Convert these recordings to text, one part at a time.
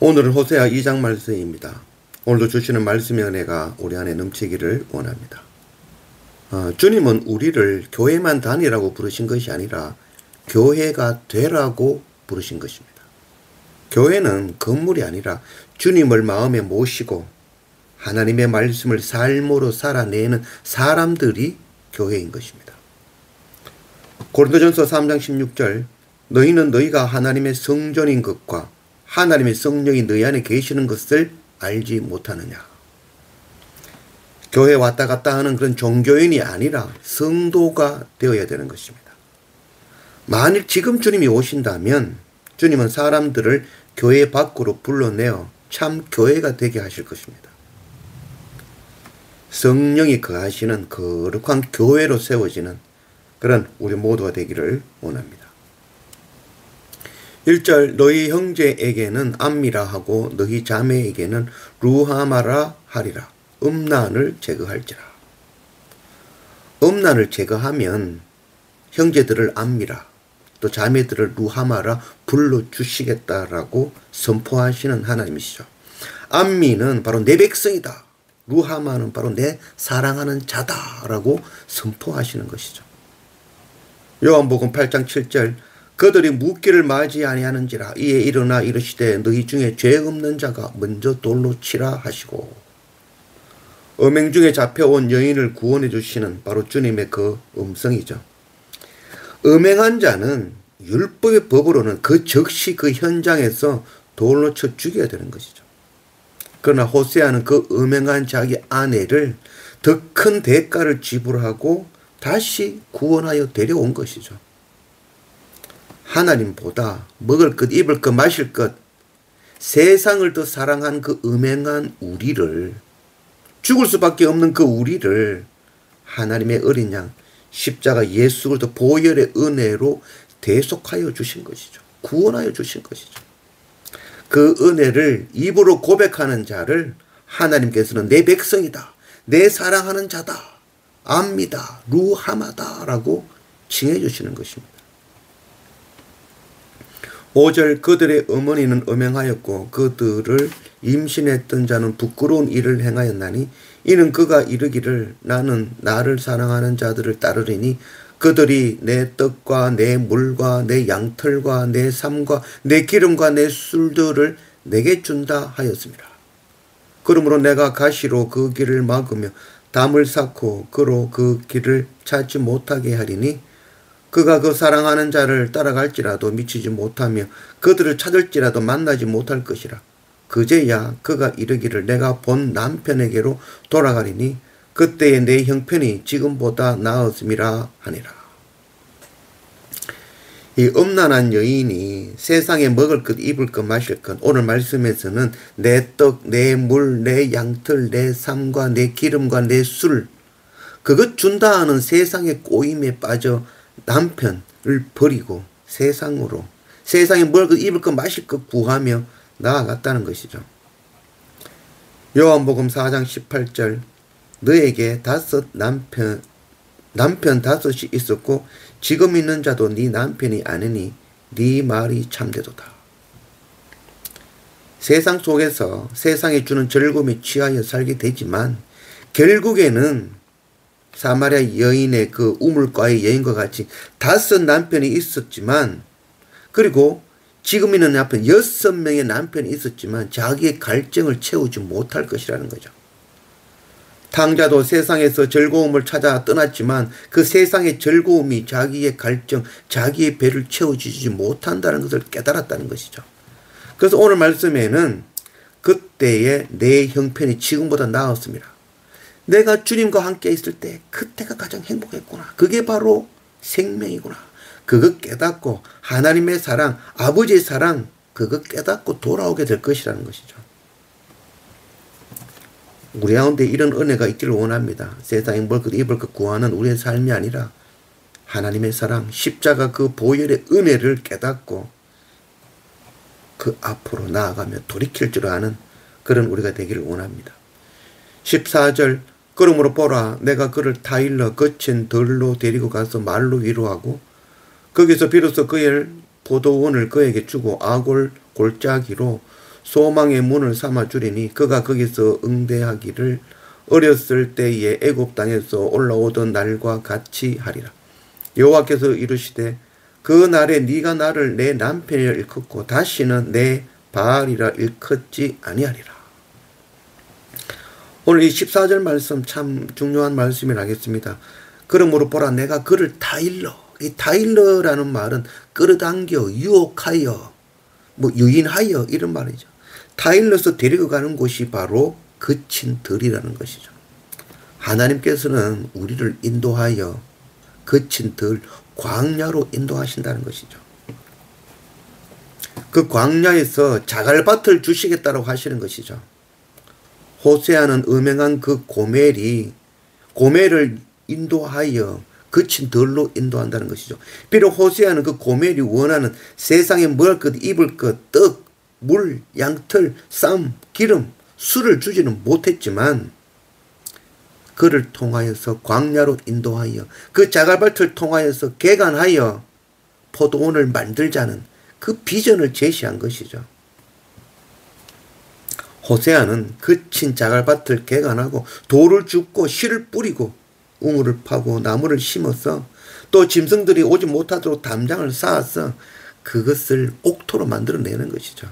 오늘은 호세아 2장 말씀입니다. 오늘도 주시는 말씀의 은혜가 우리 안에 넘치기를 원합니다. 주님은 우리를 교회만 다니라고 부르신 것이 아니라 교회가 되라고 부르신 것입니다. 교회는 건물이 아니라 주님을 마음에 모시고 하나님의 말씀을 삶으로 살아내는 사람들이 교회인 것입니다. 고린도전서 3장 16절 너희는 너희가 하나님의 성전인 것과 하나님의 성령이 너희 안에 계시는 것을 알지 못하느냐. 교회 왔다 갔다 하는 그런 종교인이 아니라 성도가 되어야 되는 것입니다. 만일 지금 주님이 오신다면 주님은 사람들을 교회 밖으로 불러내어 참 교회가 되게 하실 것입니다. 성령이 거하시는 거룩한 교회로 세워지는 그런 우리 모두가 되기를 원합니다. 1절 너희 형제에게는 암미라 하고 너희 자매에게는 루하마라 하리라. 음란을 제거할지라. 음란을 제거하면 형제들을 암미라 또 자매들을 루하마라 불러주시겠다라고 선포하시는 하나님이시죠. 암미는 바로 내 백성이다. 루하마는 바로 내 사랑하는 자다라고 선포하시는 것이죠. 요한복음 8장 7절 그들이 묻기를 맞이 아니하는지라 이에 일어나 이르시되 너희 중에 죄 없는 자가 먼저 돌로 치라 하시고 음행 중에 잡혀온 여인을 구원해 주시는 바로 주님의 그 음성이죠. 음행한 자는 율법의 법으로는 그 즉시 그 현장에서 돌로 쳐 죽여야 되는 것이죠. 그러나 호세아는 그 음행한 자기 아내를 더 큰 대가를 지불하고 다시 구원하여 데려온 것이죠. 하나님보다 먹을 것, 입을 것, 마실 것, 세상을 더 사랑한 그 음행한 우리를, 죽을 수밖에 없는 그 우리를 하나님의 어린 양, 십자가 예수 그리스도 보혈의 은혜로 대속하여 주신 것이죠. 구원하여 주신 것이죠. 그 은혜를 입으로 고백하는 자를 하나님께서는 내 백성이다. 내 사랑하는 자다. 압니다. 루하마다 라고 칭해 주시는 것입니다. 5절 그들의 어머니는 음행하였고 그들을 임신했던 자는 부끄러운 일을 행하였나니 이는 그가 이르기를 나는 나를 사랑하는 자들을 따르리니 그들이 내 떡과 내 물과 내 양털과 내 삶과 내 기름과 내 술들을 내게 준다 하였습니다. 그러므로 내가 가시로 그 길을 막으며 담을 쌓고 그로 그 길을 찾지 못하게 하리니 그가 그 사랑하는 자를 따라갈지라도 미치지 못하며 그들을 찾을지라도 만나지 못할 것이라. 그제야 그가 이르기를 내가 본 남편에게로 돌아가리니 그때의 내 형편이 지금보다 나았음이라 하니라. 이 음란한 여인이 세상에 먹을 것, 입을 것, 마실 것, 오늘 말씀에서는 내 떡, 내 물, 내 양털, 내 삶과 내 기름과 내 술, 그것 준다 하는 세상의 꼬임에 빠져 남편을 버리고 세상으로 세상에 먹을 것, 입을 것, 마실 것 구하며 나아갔다는 것이죠. 요한복음 4장 18절 너에게 남편 다섯이 있었고 지금 있는 자도 네 남편이 아니니 네 말이 참되도다. 세상 속에서 세상이 주는 즐거움에 취하여 살게 되지만 결국에는 사마리아 여인의 그 우물가의 여인과 같이 5 남편이 있었지만 그리고 지금 있는 남편 6명의 남편이 있었지만 자기의 갈증을 채우지 못할 것이라는 거죠. 탕자도 세상에서 즐거움을 찾아 떠났지만 그 세상의 즐거움이 자기의 갈증, 자기의 배를 채워주지 못한다는 것을 깨달았다는 것이죠. 그래서 오늘 말씀에는 그때의 내 형편이 지금보다 나았습니다. 내가 주님과 함께 있을 때 그때가 가장 행복했구나. 그게 바로 생명이구나. 그거 깨닫고 하나님의 사랑, 아버지의 사랑 그거 깨닫고 돌아오게 될 것이라는 것이죠. 우리 가운데 이런 은혜가 있기를 원합니다. 세상에 먹을 것 입을 것 구하는 우리의 삶이 아니라 하나님의 사랑, 십자가 그 보혈의 은혜를 깨닫고 그 앞으로 나아가며 돌이킬 줄 아는 그런 우리가 되기를 원합니다. 14절 그러므로 보라 내가 그를 타일러 거친 들로 데리고 가서 말로 위로하고 거기서 비로소 그의 포도원을 그에게 주고 아골 골짜기로 소망의 문을 삼아 주리니 그가 거기서 응대하기를 어렸을 때에 애굽 땅에서 올라오던 날과 같이 하리라. 여호와께서 이르시되 그 날에 네가 나를 내 남편이라 일컫고 다시는 내 바알이라 일컫지 아니하리라. 오늘 이 14절 말씀 참 중요한 말씀이라 하겠습니다. 그러므로 보라 내가 그를 타일러, 이 타일러라는 말은 끌어당겨 유혹하여 유인하여 이런 말이죠. 타일러서 데리고 가는 곳이 바로 거친 들이라는 것이죠. 하나님께서는 우리를 인도하여 거친 들 광야로 인도하신다는 것이죠. 그 광야에서 자갈밭을 주시겠다고 하시는 것이죠. 호세아는 음행한 그 고멜을 인도하여 거친 들로 인도한다는 것이죠. 비록 호세아는 그 고멜이 원하는 세상에 먹을 것, 입을 것, 떡, 물, 양털, 쌈, 기름, 술을 주지는 못했지만 그를 통하여서 광야로 인도하여 그 자갈밭을 통하여서 개간하여 포도원을 만들자는 그 비전을 제시한 것이죠. 호세아는 거친 자갈밭을 개간하고 돌을 줍고 실을 뿌리고 우물을 파고 나무를 심어서 또 짐승들이 오지 못하도록 담장을 쌓아서 그것을 옥토로 만들어내는 것이죠.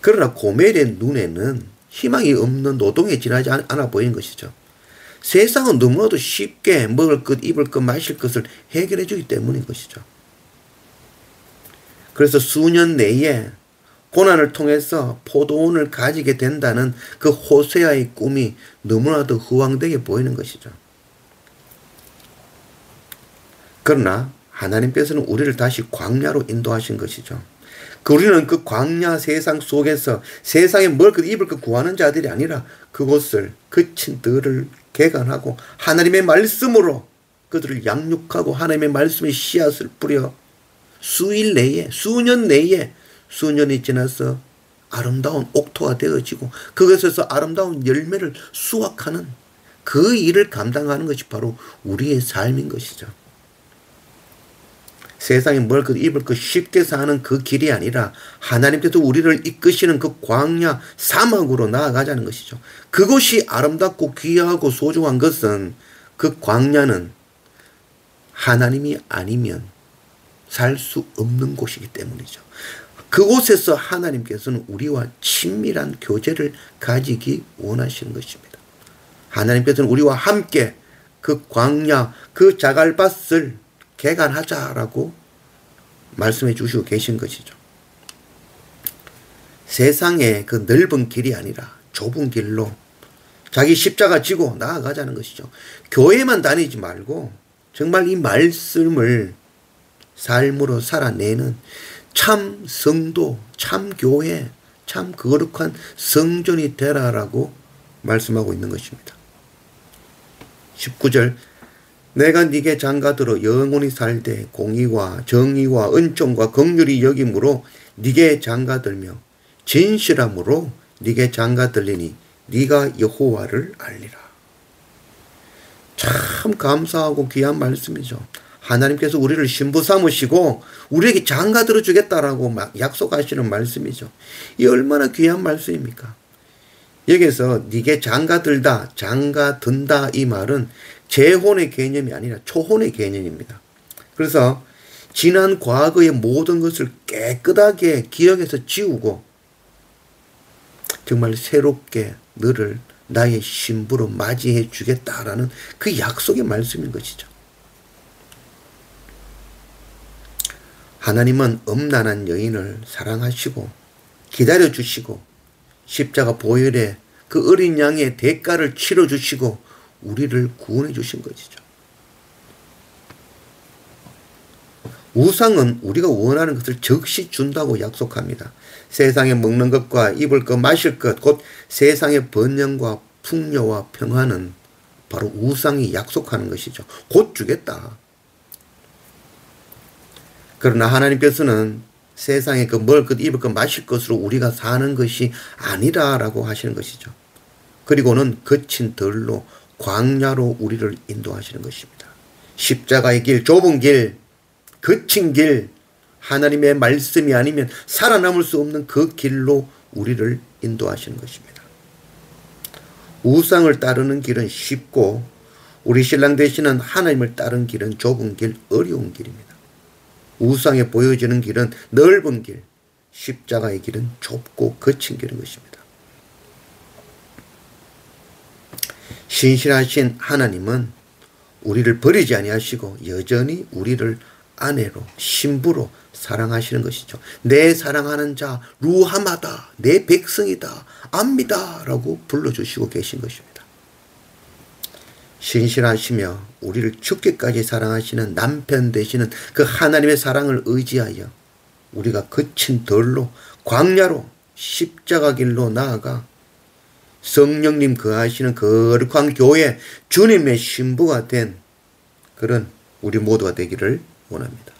그러나 고멜의 눈에는 희망이 없는 노동에 지나지 않아 보이는 것이죠. 세상은 너무나도 쉽게 먹을 것, 입을 것, 마실 것을 해결해 주기 때문인 것이죠. 그래서 수년 내에 고난을 통해서 포도원을 가지게 된다는 그 호세아의 꿈이 너무나도 허황되게 보이는 것이죠. 그러나 하나님께서는 우리를 다시 광야로 인도하신 것이죠. 우리는 그 광야 세상 속에서 세상에 먹을 것 입을 것 구하는 자들이 아니라 그곳을 거친 들을 개간하고 하나님의 말씀으로 그들을 양육하고 하나님의 말씀의 씨앗을 뿌려 수일 내에 수년이 지나서 아름다운 옥토가 되어지고 그것에서 아름다운 열매를 수확하는 그 일을 감당하는 것이 바로 우리의 삶인 것이죠. 세상에 먹을 것 입을 것 쉽게 사는 그 길이 아니라 하나님께서 우리를 이끄시는 그 광야 사막으로 나아가자는 것이죠. 그것이 아름답고 귀하고 소중한 것은 그 광야는 하나님이 아니면 살 수 없는 곳이기 때문이죠. 그곳에서 하나님께서는 우리와 친밀한 교제를 가지기 원하시는 것입니다. 하나님께서는 우리와 함께 그 광야 그 자갈밭을 개간하자라고 말씀해 주시고 계신 것이죠. 세상의 그 넓은 길이 아니라 좁은 길로 자기 십자가 지고 나아가자는 것이죠. 교회만 다니지 말고 정말 이 말씀을 삶으로 살아내는 참 성도, 참 교회, 참 거룩한 성전이 되라라고 말씀하고 있는 것입니다. 19절 내가 네게 장가들어 영원히 살되 공의와 정의와 은총과 긍휼이 여김으로 네게 장가들며 진실함으로 네게 장가들리니 네가 여호와를 알리라. 참 감사하고 귀한 말씀이죠. 하나님께서 우리를 신부 삼으시고 우리에게 장가들어 주겠다라고 막 약속하시는 말씀이죠. 이 얼마나 귀한 말씀입니까? 여기서 네게 장가들다, 장가든다 이 말은 재혼의 개념이 아니라 초혼의 개념입니다. 그래서 지난 과거의 모든 것을 깨끗하게 기억해서 지우고 정말 새롭게 너를 나의 신부로 맞이해 주겠다라는 그 약속의 말씀인 것이죠. 하나님은 음란한 여인을 사랑하시고 기다려주시고 십자가 보혈에 그 어린 양의 대가를 치러주시고 우리를 구원해 주신 것이죠. 우상은 우리가 원하는 것을 즉시 준다고 약속합니다. 세상에 먹는 것과 입을 것, 마실 것, 곧 세상의 번영과 풍요와 평화는 바로 우상이 약속하는 것이죠. 곧 주겠다. 그러나 하나님께서는 세상에 그 먹을 것, 입을 것, 마실 것으로 우리가 사는 것이 아니라라고 하시는 것이죠. 그리고는 거친 들로 광야로 우리를 인도하시는 것입니다. 십자가의 길, 좁은 길, 거친 길, 하나님의 말씀이 아니면 살아남을 수 없는 그 길로 우리를 인도하시는 것입니다. 우상을 따르는 길은 쉽고 우리 신랑 되시는 하나님을 따르는 길은 좁은 길, 어려운 길입니다. 우상에 보여지는 길은 넓은 길, 십자가의 길은 좁고 거친 길인 것입니다. 신실하신 하나님은 우리를 버리지 아니하시고 여전히 우리를 아내로, 신부로 사랑하시는 것이죠. 내 사랑하는 자 루하마다, 내 백성이다, 압니다 라고 불러주시고 계신 것입니다. 신실하시며 우리를 죽기까지 사랑하시는 남편 되시는 그 하나님의 사랑을 의지하여 우리가 거친 덜로 광야로 십자가 길로 나아가 성령님 거하시는 거룩한 교회 주님의 신부가 된 그런 우리 모두가 되기를 원합니다.